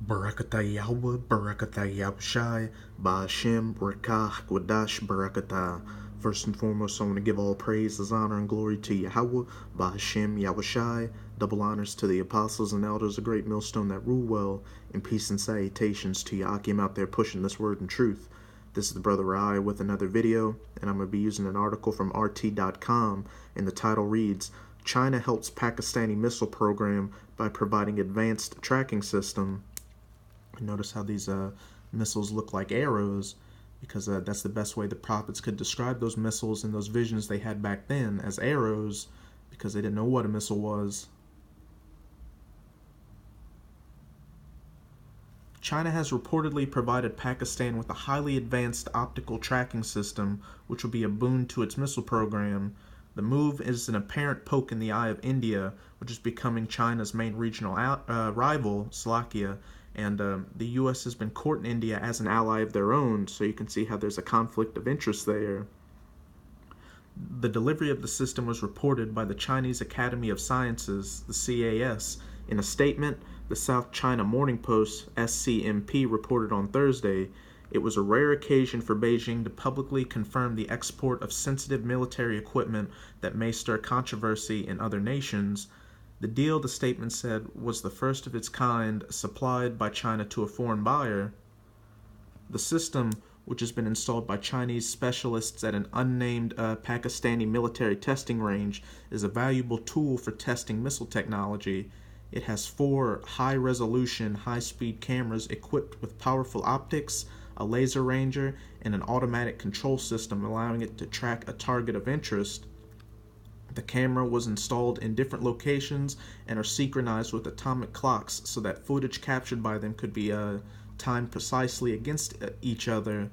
Barakatah Yahweh, Barakatah Yahushai, Ba'ashem, Rakah, Gwadash, Barakatah. First and foremost, I want to give all praises, honor, and glory to Yahweh, Ba'ashem, Yahushai. Double honors to the apostles and elders, a great millstone that rule well, and peace and salutations to Yakim out there pushing this word and truth. This is the Brother Rai with another video, and I'm going to be using an article from RT.com, and the title reads, China helps Pakistani missile program by providing advanced tracking system. Notice how these missiles look like arrows, because that's the best way the prophets could describe those missiles and those visions they had back then, as arrows, because they didn't know what a missile was. China has reportedly provided Pakistan with a highly advanced optical tracking system, which will be a boon to its missile program. The move is an apparent poke in the eye of India, which is becoming China's main regional rival, Slovakia, and the U.S. has been courting India as an ally of their own, so you can see how there's a conflict of interest there. The delivery of the system was reported by the Chinese Academy of Sciences, the CAS. In a statement, the South China Morning Post, SCMP, reported on Thursday, it was a rare occasion for Beijing to publicly confirm the export of sensitive military equipment that may stir controversy in other nations. The deal, the statement said, was the first of its kind supplied by China to a foreign buyer. The system, which has been installed by Chinese specialists at an unnamed Pakistani military testing range, is a valuable tool for testing missile technology. It has 4 high-resolution, high-speed cameras equipped with powerful optics, a laser ranger, and an automatic control system allowing it to track a target of interest. The camera was installed in different locations and are synchronized with atomic clocks so that footage captured by them could be timed precisely against each other.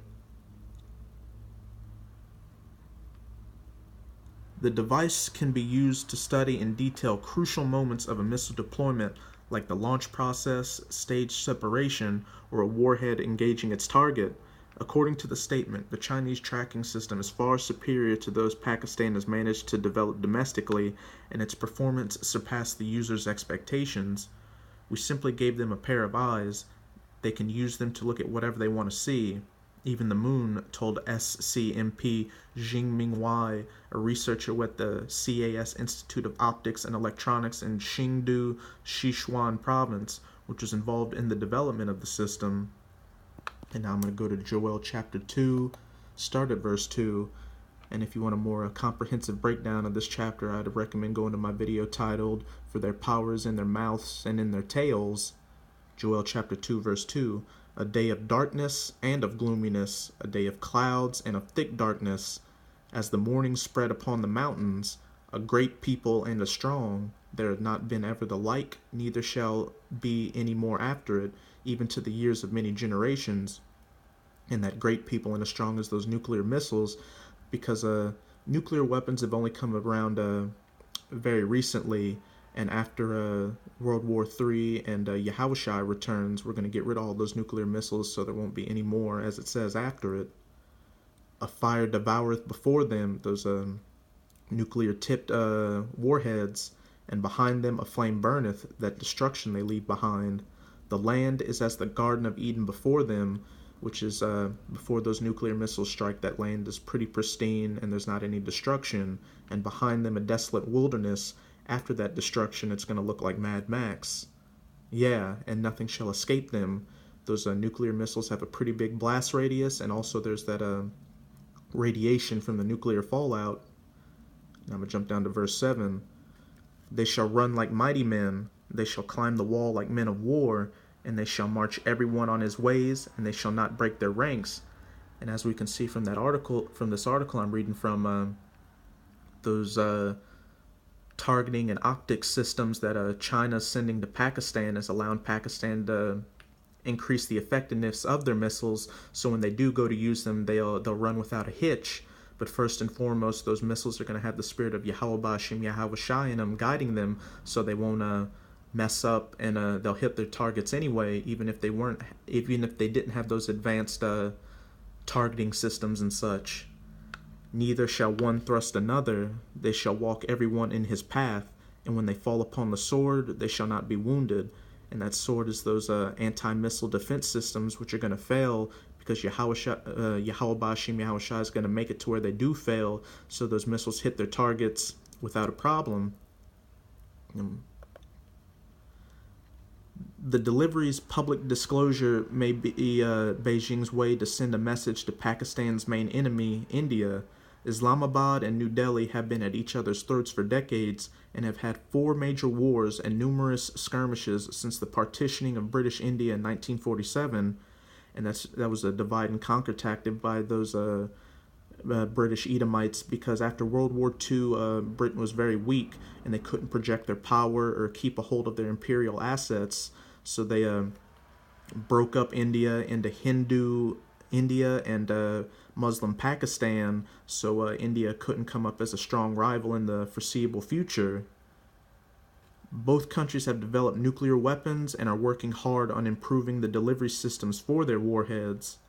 The device can be used to study in detail crucial moments of a missile deployment, like the launch process, stage separation, or a warhead engaging its target. According to the statement, the Chinese tracking system is far superior to those Pakistan has managed to develop domestically, and its performance surpassed the user's expectations. We simply gave them a pair of eyes. They can use them to look at whatever they want to see. Even the moon, told SCMP Jing Mingwei, a researcher with the CAS Institute of Optics and Electronics in Chengdu, Sichuan province, which was involved in the development of the system. And now I'm going to go to Joel chapter 2, start at verse 2. And if you want a more comprehensive breakdown of this chapter, I'd recommend going to my video titled, For Their Powers in Their Mouths and in Their Tails. Joel chapter 2, verse 2. A day of darkness and of gloominess, a day of clouds and of thick darkness, as the morning spread upon the mountains, a great people and a strong. There had not been ever the like, neither shall be any more after it, even to the years of many generations. And that great people and as strong as those nuclear missiles, because nuclear weapons have only come around very recently, and after World War III and Yahushai returns, we're going to get rid of all those nuclear missiles so there won't be any more, as it says after it. A fire devoureth before them, those nuclear-tipped warheads, and behind them a flame burneth, that destruction they leave behind. The land is as the Garden of Eden before them, which is before those nuclear missiles strike, that land is pretty pristine and there's not any destruction. And behind them a desolate wilderness. After that destruction, it's going to look like Mad Max. Yeah, and nothing shall escape them. Those nuclear missiles have a pretty big blast radius, and also there's that radiation from the nuclear fallout. Now I'm going to jump down to verse 7. They shall run like mighty men. They shall climb the wall like men of war, and they shall march every one on his ways, and they shall not break their ranks. And as we can see from that article, from this article I'm reading from, those targeting and optics systems that China's sending to Pakistan is allowing Pakistan to increase the effectiveness of their missiles, so when they do go to use them, they'll run without a hitch. But first and foremost, those missiles are going to have the spirit of Yahweh Ba'ashem Yahushai in them, guiding them so they won't mess up, and they'll hit their targets anyway, even if they didn't have those advanced targeting systems and such. Neither shall one thrust another, they shall walk every one in his path, and when they fall upon the sword, they shall not be wounded. And that sword is those anti-missile defense systems, which are going to fail because Yahweh Bashim Yahushua is going to make it to where they do fail, so those missiles hit their targets without a problem. The delivery's public disclosure may be Beijing's way to send a message to Pakistan's main enemy, India. Islamabad and New Delhi have been at each other's throats for decades and have had 4 major wars and numerous skirmishes since the partitioning of British India in 1947, and that was a divide and conquer tactic by those British Edomites, because after World War II, Britain was very weak and they couldn't project their power or keep a hold of their imperial assets, so they broke up India into Hindu India and Muslim Pakistan, so India couldn't come up as a strong rival in the foreseeable future. Both countries have developed nuclear weapons and are working hard on improving the delivery systems for their warheads.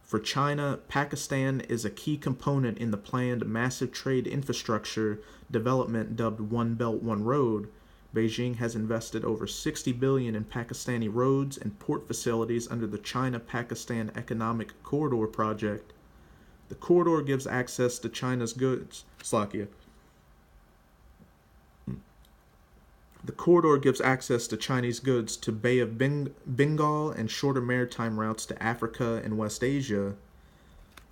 For China, Pakistan is a key component in the planned massive trade infrastructure development dubbed One Belt, One Road. Beijing has invested over $60 billion in Pakistani roads and port facilities under the China-Pakistan Economic Corridor project. The corridor gives access to China's goods. The corridor gives access to Chinese goods to Bay of Bengal and shorter maritime routes to Africa and West Asia.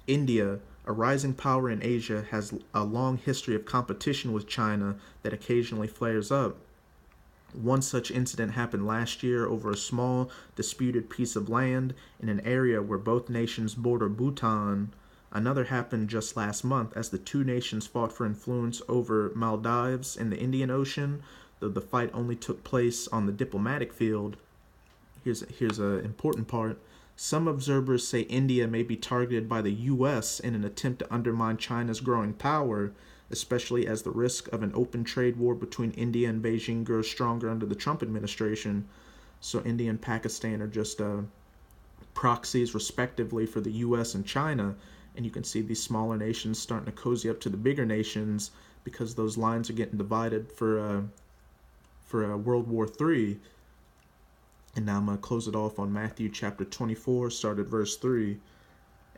India, a rising power in Asia, has a long history of competition with China that occasionally flares up. One such incident happened last year over a small, disputed piece of land in an area where both nations border Bhutan. Another happened just last month as the two nations fought for influence over Maldives in the Indian Ocean, though the fight only took place on the diplomatic field. Here's an important part. Some observers say India may be targeted by the U.S. in an attempt to undermine China's growing power, especially as the risk of an open trade war between India and Beijing grows stronger under the Trump administration. So India and Pakistan are just proxies, respectively, for the U.S. and China. And you can see these smaller nations starting to cozy up to the bigger nations because those lines are getting divided for World War III. And now I'm going to close it off on Matthew chapter 24, start at verse 3.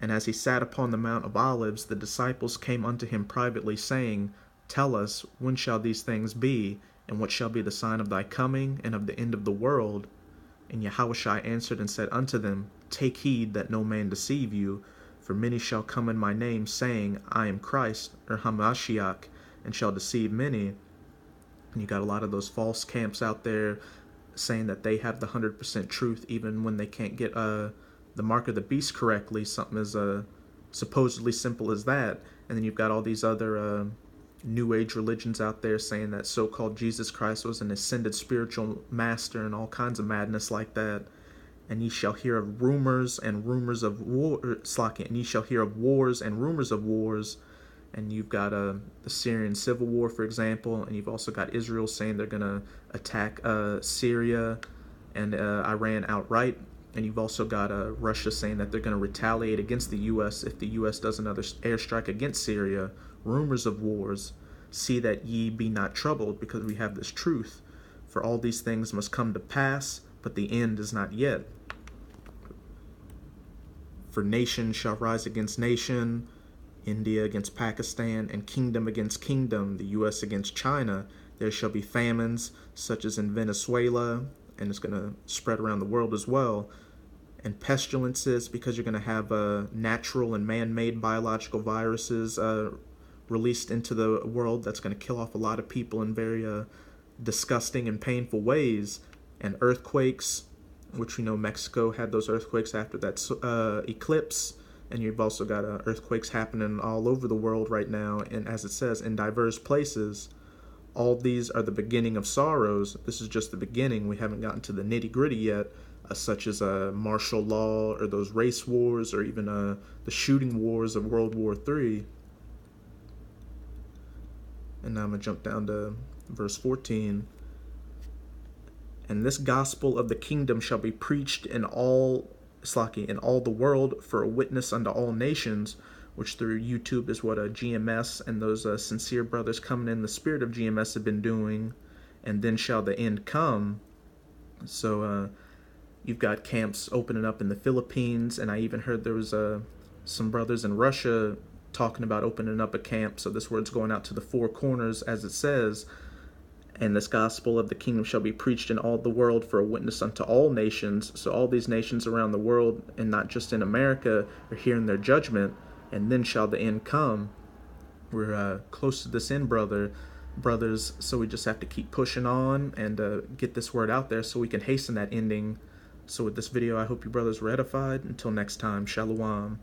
And as he sat upon the Mount of Olives, the disciples came unto him privately, saying, Tell us, when shall these things be? And what shall be the sign of thy coming, and of the end of the world? And Yahushua answered and said unto them, Take heed that no man deceive you, for many shall come in my name, saying, I am Christ, or Hamashiach, and shall deceive many. And you got a lot of those false camps out there saying that they have the 100% truth, even when they can't get the mark of the beast correctly, something as supposedly simple as that. And then you've got all these other New Age religions out there saying that so-called Jesus Christ was an ascended spiritual master and all kinds of madness like that. And ye shall hear of rumors and rumors of war, and ye shall hear of wars and rumors of wars. And you've got the Syrian civil war, for example, and you've also got Israel saying they're going to attack Syria and Iran outright. And you've also got Russia saying that they're going to retaliate against the U.S. if the U.S. does another airstrike against Syria. Rumors of wars. See that ye be not troubled, because we have this truth. For all these things must come to pass, but the end is not yet. For nation shall rise against nation, India against Pakistan, and kingdom against kingdom, the U.S. against China. There shall be famines, such as in Venezuela, and it's going to spread around the world as well. And pestilences, because you're going to have natural and man-made biological viruses released into the world that's going to kill off a lot of people in very disgusting and painful ways. And earthquakes, which we know Mexico had those earthquakes after that eclipse. And you've also got earthquakes happening all over the world right now, and as it says, in diverse places. All these are the beginning of sorrows. This is just the beginning. We haven't gotten to the nitty-gritty yet, such as martial law or those race wars or even the shooting wars of World War III. And now I'm going to jump down to verse 14. And this gospel of the kingdom shall be preached in all the world for a witness unto all nations, which through YouTube is what GMS and those sincere brothers coming in the spirit of GMS have been doing. And then shall the end come. So you've got camps opening up in the Philippines, and I even heard there was some brothers in Russia talking about opening up a camp. So this word's going out to the four corners, as it says, and this gospel of the kingdom shall be preached in all the world for a witness unto all nations. So all these nations around the world, and not just in America, are hearing their judgment, and then shall the end come. We're close to this end, brothers, so we just have to keep pushing on and get this word out there so we can hasten that ending. So with this video, I hope you brothers were edified. Until next time, Shalom.